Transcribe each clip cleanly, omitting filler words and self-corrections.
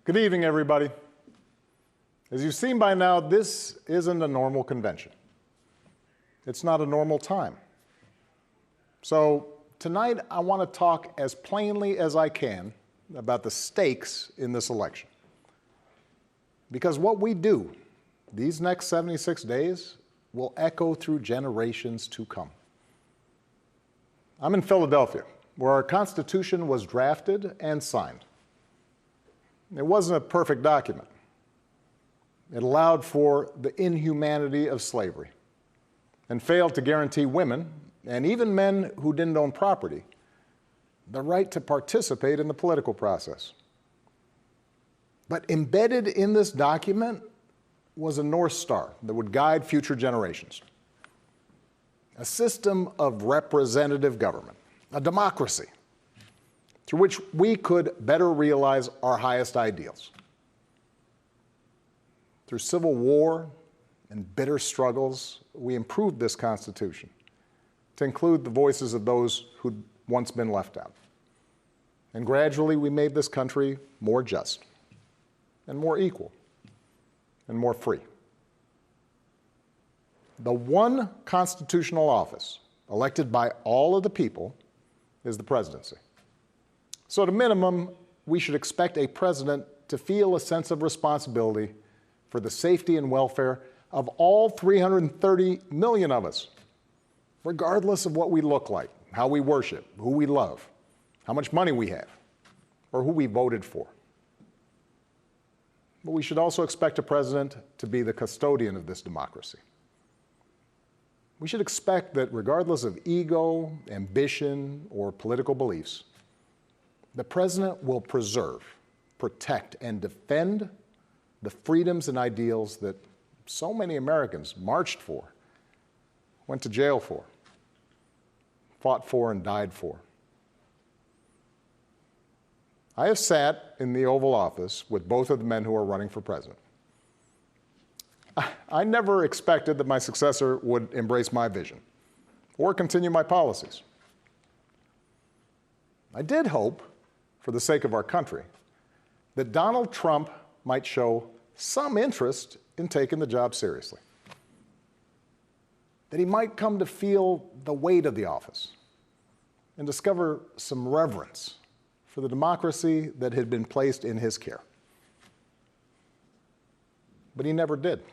Good evening, everybody. As you've seen by now, this isn't a normal convention. It's not a normal time. So tonight, I want to talk as plainly as I can about the stakes in this election. Because what we do these next 76 days will echo through generations to come. I'm in Philadelphia, where our Constitution was drafted and signed. It wasn't a perfect document. It allowed for the inhumanity of slavery and failed to guarantee women, and even men who didn't own property, the right to participate in the political process. But embedded in this document was a North Star that would guide future generations. A system of representative government, a democracy, through which we could better realize our highest ideals. Through civil war and bitter struggles, we improved this Constitution to include the voices of those who'd once been left out. And gradually, we made this country more just and more equal and more free. The one constitutional office elected by all of the people is the presidency. So at a minimum, we should expect a president to feel a sense of responsibility for the safety and welfare of all 330 million of us, regardless of what we look like, how we worship, who we love, how much money we have, or who we voted for. But we should also expect a president to be the custodian of this democracy. We should expect that regardless of ego, ambition, or political beliefs, the president will preserve, protect, and defend the freedoms and ideals that so many Americans marched for, went to jail for, fought for, and died for. I have sat in the Oval Office with both of the men who are running for president. I never expected that my successor would embrace my vision or continue my policies. I did hope, for the sake of our country, that Donald Trump might show some interest in taking the job seriously. That he might come to feel the weight of the office and discover some reverence for the democracy that had been placed in his care. But he never did.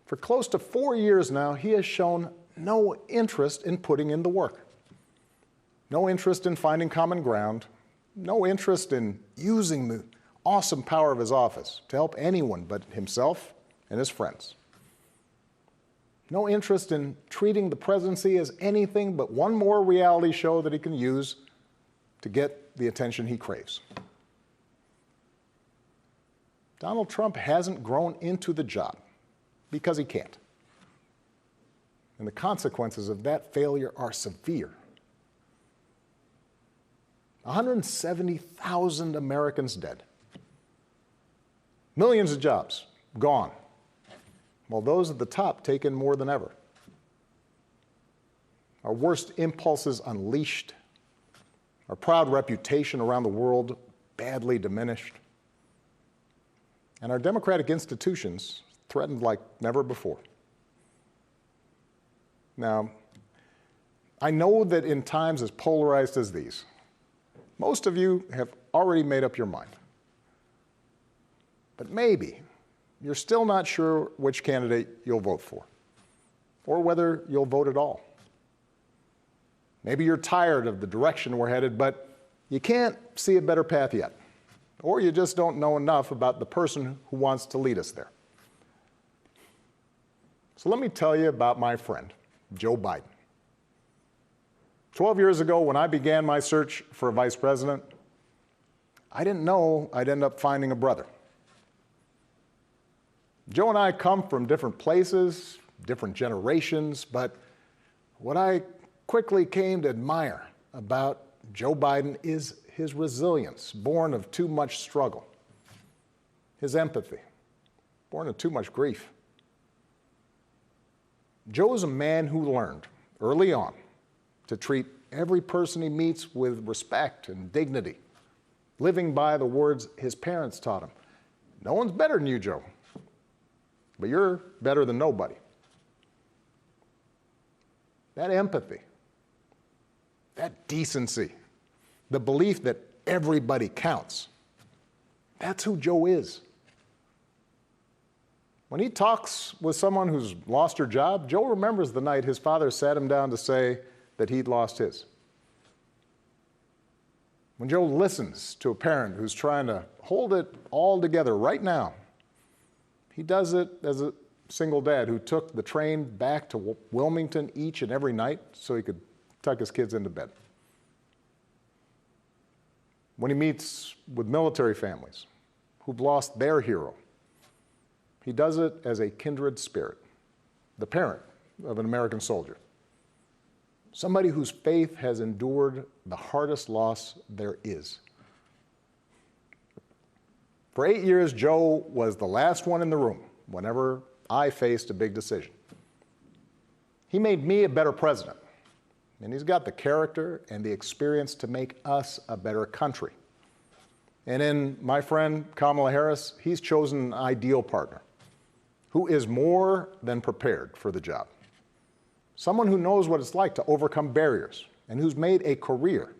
For close to 4 years now, he has shown no interest in putting in the work. No interest in finding common ground, no interest in using the awesome power of his office to help anyone but himself and his friends. No interest in treating the presidency as anything but one more reality show that he can use to get the attention he craves. Donald Trump hasn't grown into the job because he can't. And the consequences of that failure are severe. 170,000 Americans dead. Millions of jobs gone, while those at the top take in more than ever. Our worst impulses unleashed, our proud reputation around the world badly diminished, and our democratic institutions threatened like never before. Now, I know that in times as polarized as these, most of you have already made up your mind. But maybe you're still not sure which candidate you'll vote for, or whether you'll vote at all. Maybe you're tired of the direction we're headed, but you can't see a better path yet, or you just don't know enough about the person who wants to lead us there. So let me tell you about my friend, Joe Biden. 12 years ago, when I began my search for a vice president, I didn't know I'd end up finding a brother. Joe and I come from different places, different generations, but what I quickly came to admire about Joe Biden is his resilience, born of too much struggle, his empathy, born of too much grief. Joe is a man who learned early on to treat every person he meets with respect and dignity, living by the words his parents taught him. No one's better than you, Joe, but you're better than nobody. That empathy, that decency, the belief that everybody counts, that's who Joe is. When he talks with someone who's lost her job, Joe remembers the night his father sat him down to say that he'd lost his. When Joe listens to a parent who's trying to hold it all together right now, he does it as a single dad who took the train back to Wilmington each and every night so he could tuck his kids into bed. When he meets with military families who've lost their hero, he does it as a kindred spirit, the parent of an American soldier, somebody whose faith has endured the hardest loss there is. For 8 years, Joe was the last one in the room whenever I faced a big decision. He made me a better president, and he's got the character and the experience to make us a better country. And in my friend Kamala Harris, he's chosen an ideal partner who is more than prepared for the job. Someone who knows what it's like to overcome barriers and who's made a career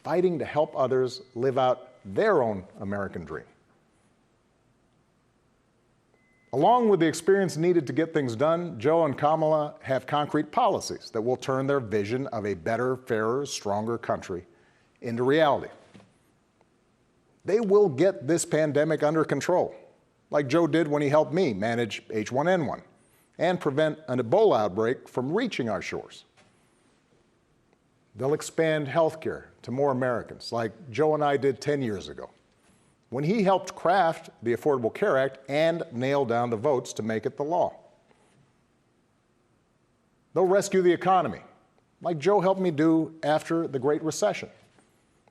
fighting to help others live out their own American dream. Along with the experience needed to get things done, Joe and Kamala have concrete policies that will turn their vision of a better, fairer, stronger country into reality. They will get this pandemic under control, like Joe did when he helped me manage H1N1 and prevent an Ebola outbreak from reaching our shores. They'll expand health care to more Americans, like Joe and I did 10 years ago, when he helped craft the Affordable Care Act and nail down the votes to make it the law. They'll rescue the economy, like Joe helped me do after the Great Recession.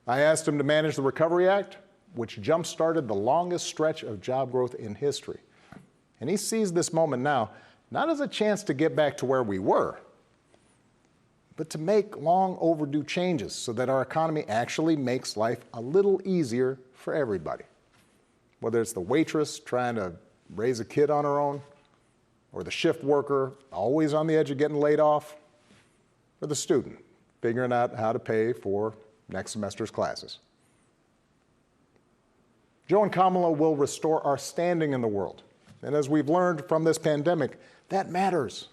I asked him to manage the Recovery Act, which jump-started the longest stretch of job growth in history. And he sees this moment now, not as a chance to get back to where we were, but to make long overdue changes so that our economy actually makes life a little easier for everybody. Whether it's the waitress trying to raise a kid on her own, or the shift worker always on the edge of getting laid off, or the student figuring out how to pay for next semester's classes. Joe and Kamala will restore our standing in the world. And as we've learned from this pandemic, that matters.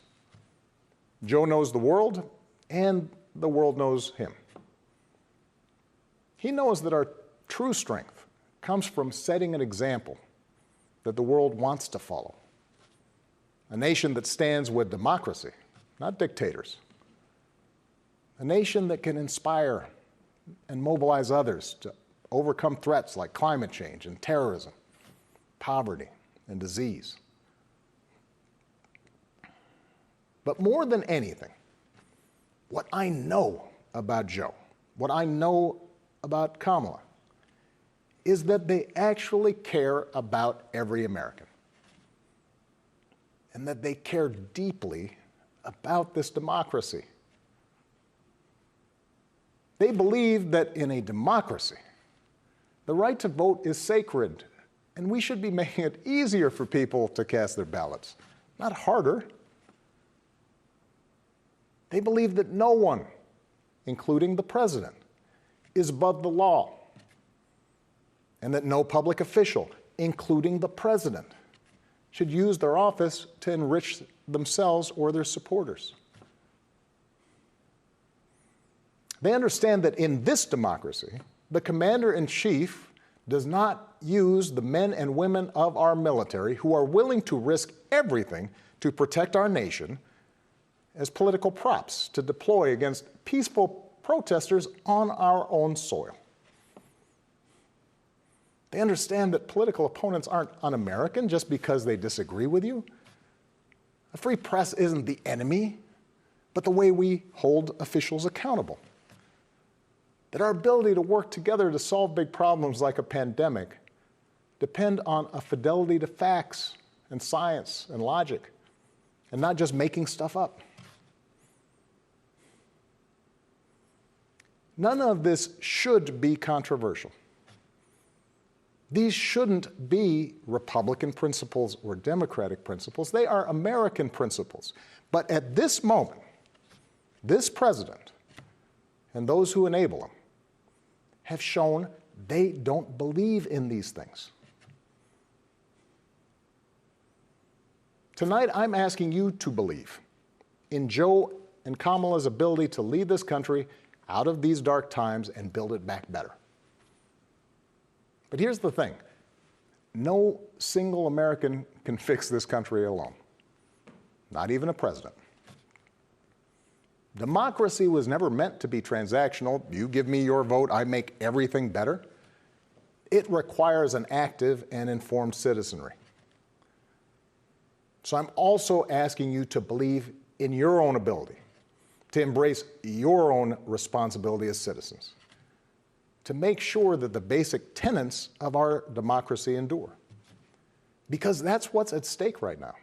Joe knows the world, and the world knows him. He knows that our true strength comes from setting an example that the world wants to follow. A nation that stands with democracy, not dictators. A nation that can inspire and mobilize others to overcome threats like climate change and terrorism, poverty and disease. But more than anything, what I know about Joe, what I know about Kamala, is that they actually care about every American, and that they care deeply about this democracy. They believe that in a democracy, the right to vote is sacred, and we should be making it easier for people to cast their ballots, not harder. They believe that no one, including the president, is above the law, and that no public official, including the president, should use their office to enrich themselves or their supporters. They understand that in this democracy, the commander-in-chief does not use the men and women of our military who are willing to risk everything to protect our nation as political props to deploy against peaceful protesters on our own soil. They understand that political opponents aren't un-American just because they disagree with you. A free press isn't the enemy, but the way we hold officials accountable. That our ability to work together to solve big problems like a pandemic depend on a fidelity to facts and science and logic, and not just making stuff up. None of this should be controversial. These shouldn't be Republican principles or Democratic principles. They are American principles. But at this moment, this president and those who enable him have shown they don't believe in these things. Tonight, I'm asking you to believe in Joe and Kamala's ability to lead this country out of these dark times and build it back better. But here's the thing. No single American can fix this country alone, not even a president. Democracy was never meant to be transactional. You give me your vote, I make everything better. It requires an active and informed citizenry. So I'm also asking you to believe in your own ability, to embrace your own responsibility as citizens, to make sure that the basic tenets of our democracy endure. Because that's what's at stake right now.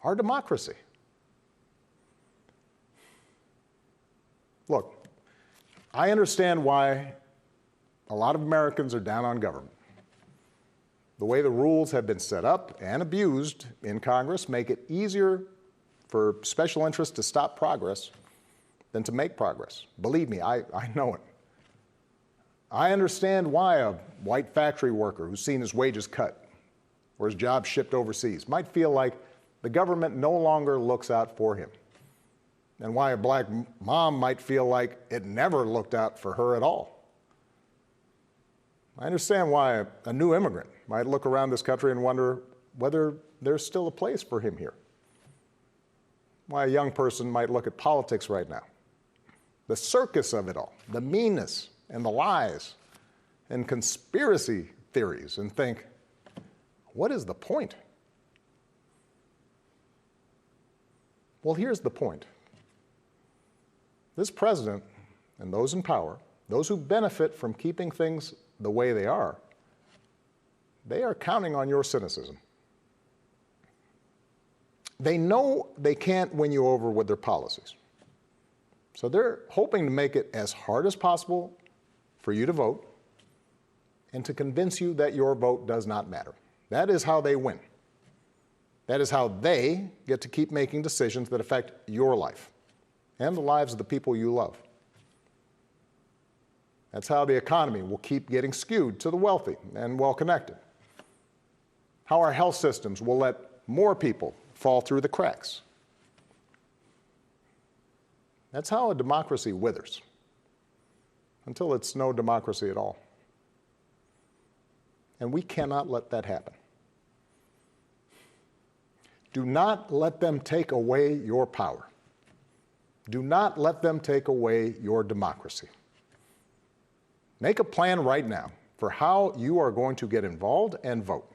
Our democracy. Look, I understand why a lot of Americans are down on government. The way the rules have been set up and abused in Congress make it easier for special interests to stop progress than to make progress. Believe me, I know it. I understand why a white factory worker who's seen his wages cut or his job shipped overseas might feel like the government no longer looks out for him, and why a black mom might feel like it never looked out for her at all. I understand why a new immigrant might look around this country and wonder whether there's still a place for him here. Why a young person might look at politics right now, the circus of it all, the meanness and the lies and conspiracy theories, and think, what is the point? Well, here's the point. This president and those in power, those who benefit from keeping things the way they are counting on your cynicism. They know they can't win you over with their policies. So they're hoping to make it as hard as possible for you to vote and to convince you that your vote does not matter. That is how they win. That is how they get to keep making decisions that affect your life and the lives of the people you love. That's how the economy will keep getting skewed to the wealthy and well-connected. How our health systems will let more people fall through the cracks. That's how a democracy withers, until it's no democracy at all. And we cannot let that happen. Do not let them take away your power. Do not let them take away your democracy. Make a plan right now for how you are going to get involved and vote.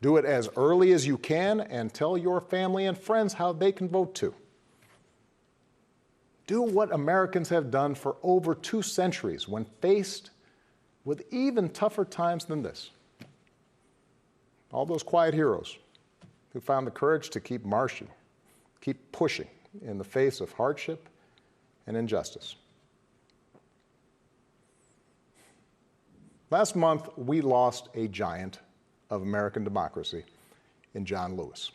Do it as early as you can and tell your family and friends how they can vote too. Do what Americans have done for over 2 centuries when faced with even tougher times than this. All those quiet heroes who found the courage to keep marching, keep pushing in the face of hardship and injustice. Last month, we lost a giant of American democracy in John Lewis.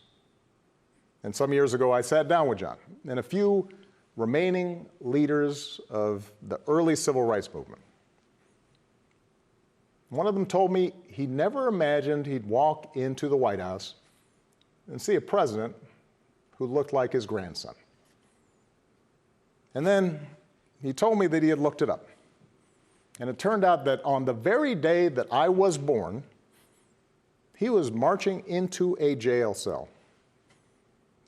And some years ago, I sat down with John and a few remaining leaders of the early civil rights movement. One of them told me he never imagined he'd walk into the White House and see a president who looked like his grandson. And then he told me that he had looked it up. And it turned out that on the very day that I was born, he was marching into a jail cell,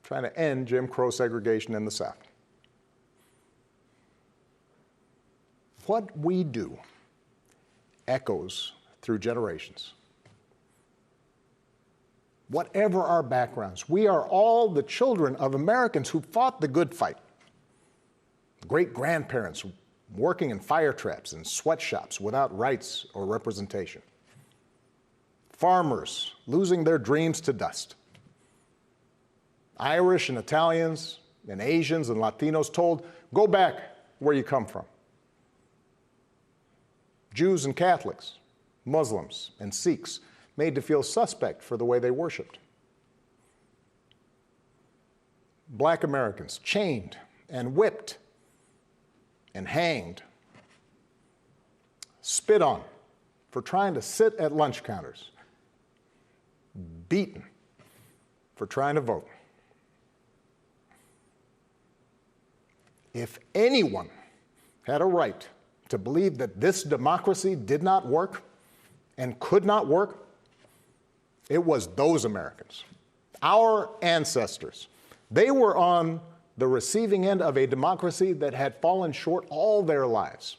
trying to end Jim Crow segregation in the South. What we do echoes through generations. Whatever our backgrounds, we are all the children of Americans who fought the good fight. Great-grandparents working in fire traps and sweatshops without rights or representation. Farmers losing their dreams to dust. Irish and Italians and Asians and Latinos told, go back where you come from. Jews and Catholics Muslims, and Sikhs made to feel suspect for the way they worshiped. Black Americans chained and whipped and hanged, spit on for trying to sit at lunch counters, beaten for trying to vote. If anyone had a right to believe that this democracy did not work and could not work, it was those Americans, our ancestors. They were on the receiving end of a democracy that had fallen short all their lives.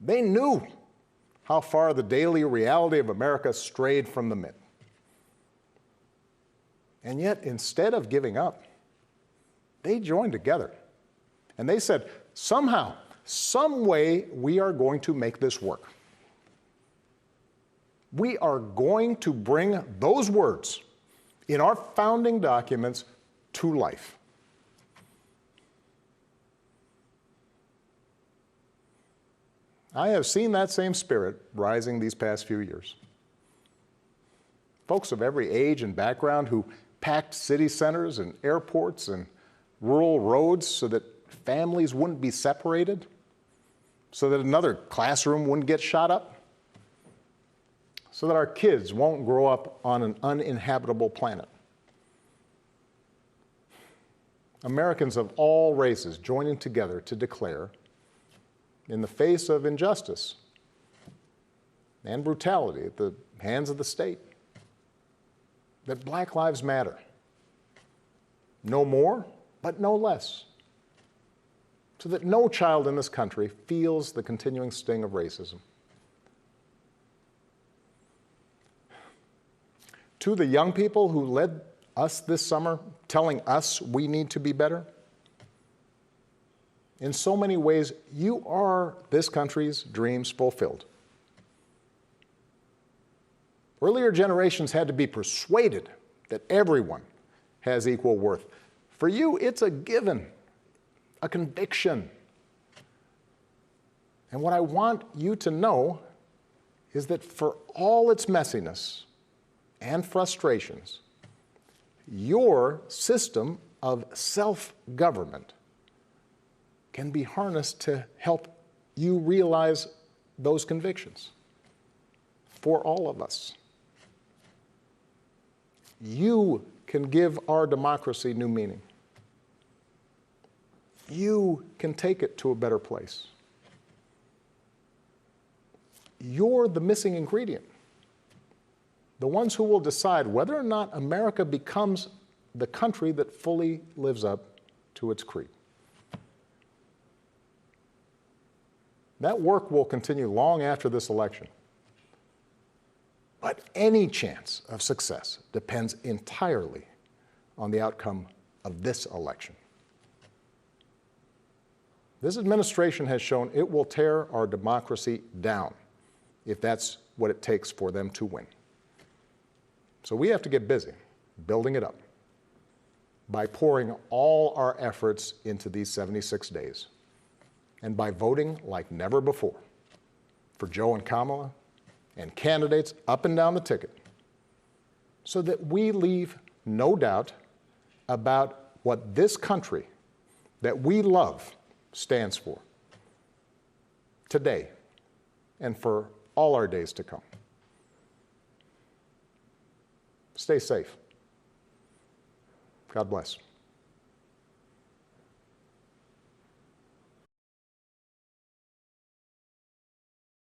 They knew how far the daily reality of America strayed from the myth. And yet, instead of giving up, they joined together. And they said, somehow, some way, we are going to make this work. We are going to bring those words in our founding documents to life. I have seen that same spirit rising these past few years. Folks of every age and background who packed city centers and airports and rural roads so that families wouldn't be separated, so that another classroom wouldn't get shot up, so that our kids won't grow up on an uninhabitable planet. Americans of all races joining together to declare, in the face of injustice and brutality at the hands of the state, that Black lives matter. No more, but no less. So that no child in this country feels the continuing sting of racism. To the young people who led us this summer, telling us we need to be better, in so many ways, you are this country's dreams fulfilled. Earlier generations had to be persuaded that everyone has equal worth. For you, it's a given, a conviction. And what I want you to know is that for all its messiness and frustrations, your system of self-government can be harnessed to help you realize those convictions for all of us. You can give our democracy new meaning. You can take it to a better place. You're the missing ingredient. The ones who will decide whether or not America becomes the country that fully lives up to its creed. That work will continue long after this election. But any chance of success depends entirely on the outcome of this election. This administration has shown it will tear our democracy down if that's what it takes for them to win. So we have to get busy building it up by pouring all our efforts into these 76 days and by voting like never before for Joe and Kamala and candidates up and down the ticket so that we leave no doubt about what this country that we love stands for today and for all our days to come. Stay safe. God bless.